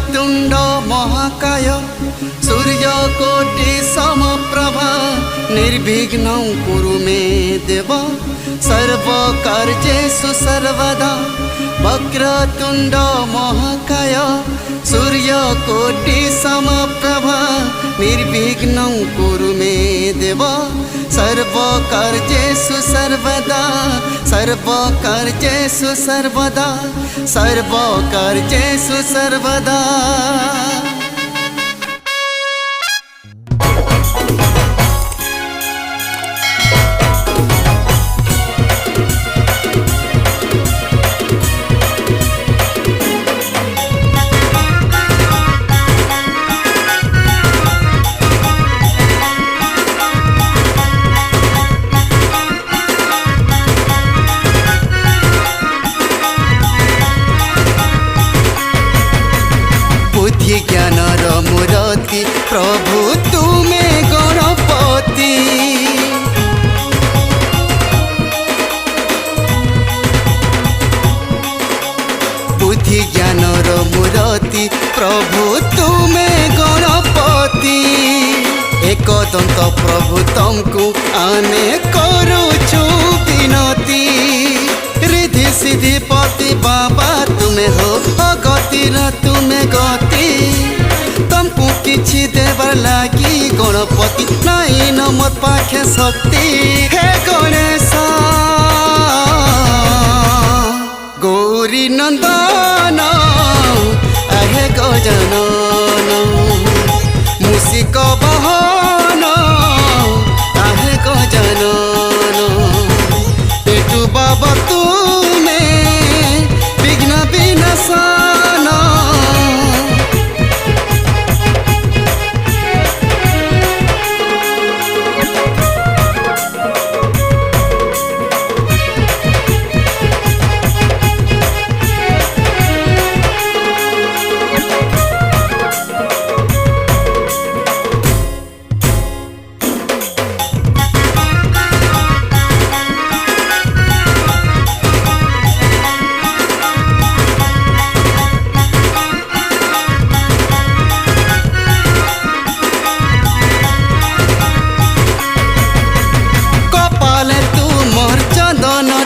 वक्रतुंड महाकाय सूर्यकोटि समप्रभा निर्विघ्न कुरु मे देव सर्वकार्येषु सर्वदा। वक्रतुंड महाकाय सूर्यकोटि समप्रभा निर्विघ्न कुरु मे देव सर्वकार्येषु सर्वदा। सर्वकार्येषु सर्वदा सर्वकार्येषु सर्वदा। बुद्धि ज्ञानर मूर्ति प्रभु तुमे गणपति। बुद्धि ज्ञानर मूर्ति प्रभु तुमे गणपति। एकदंत प्रभु तुमको आमे करुछु विनती। रिधि सिद्धि पति बाबा तुम्हें हो अगतिर तुम्हें गति। तुमको किछि देवर लागी गणपति नाई न मत पाखे शक्ति। हे गणेश गौरी नंदन आहे गजानन मूषिक वाहन आहे गजानन। पेटु बाबा तुमे विघ्न विनाशन।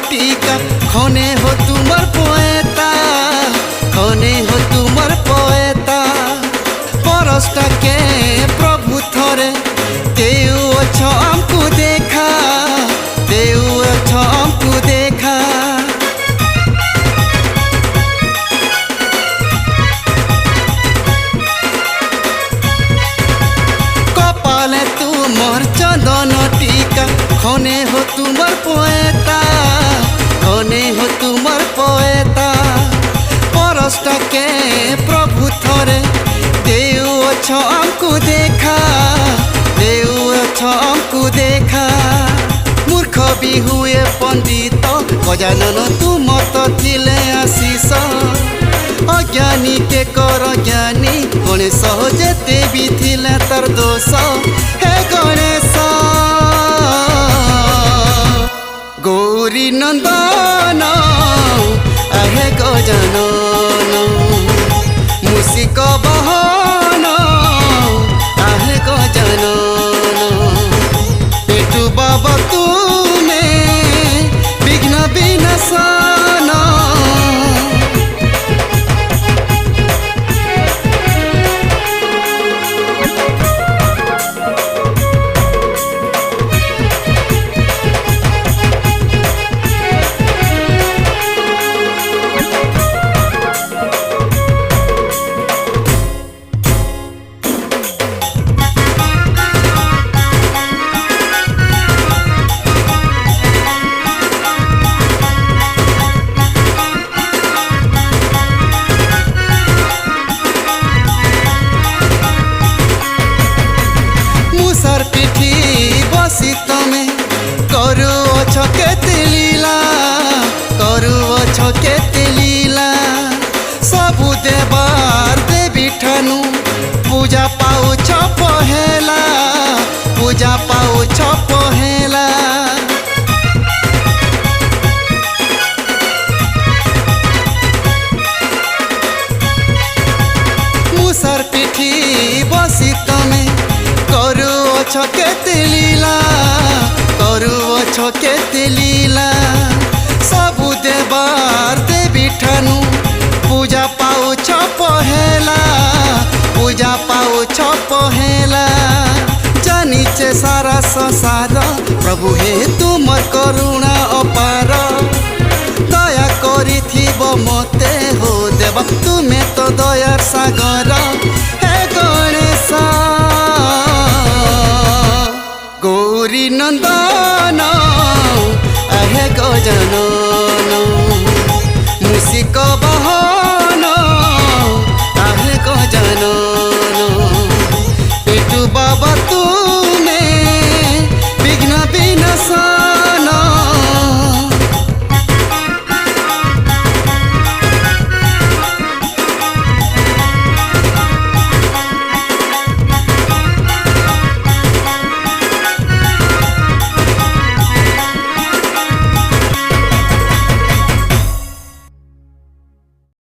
टीका खने हो तुमर पोएता। खने हो तुमर पोएता। परस्ता के प्रभु थरे देव अच्छा हमको देखा। देव अच्छा हमको देखा। कपाले तुमर चंदन टीका खने हो तुमर पोएता। खने हो तुमर पोएता। परस्ता के प्रभु थरे देव अच्छा हमको देखा। देव अच्छा हमको देखा। मूर्ख भी हुए पंडित गजानन तुम तो थिले आशीष। अज्ञानी के कर ज्ञानी गणेश जेते भी थिले तर दोष। हे गणेश गौरी नंदन आहे गजानन मूषिक वाहन आहे गजानन। पेटु बाबा तुमे विघ्न विनाशन। तमें करुअछ केते लीला। करुअछ केते लीला। सबु देवार देवी ठानु पूजा पाउछ पहेला। पूजा पाउछ पहेला। କେତେ ଲୀଳା କରୁଅଛ କେତେ ଲୀଳା ସବୁ ଦେବାର ଦେବୀ ଠାନୁ ପୂଜା ପାଉଛ ପହେଲା ପୂଜା ପାଉଛ ପହେଲା জানিছে সারা সংসার প্রভু হে তুমর করুণা অপার দয়া করিথিব মতে হো দেব তুমি তো দয়ার সাগর হে গণেশ গৌরী নন্দন হে গজানন মুসিক বহন হে গজানন পেটু বাবা তু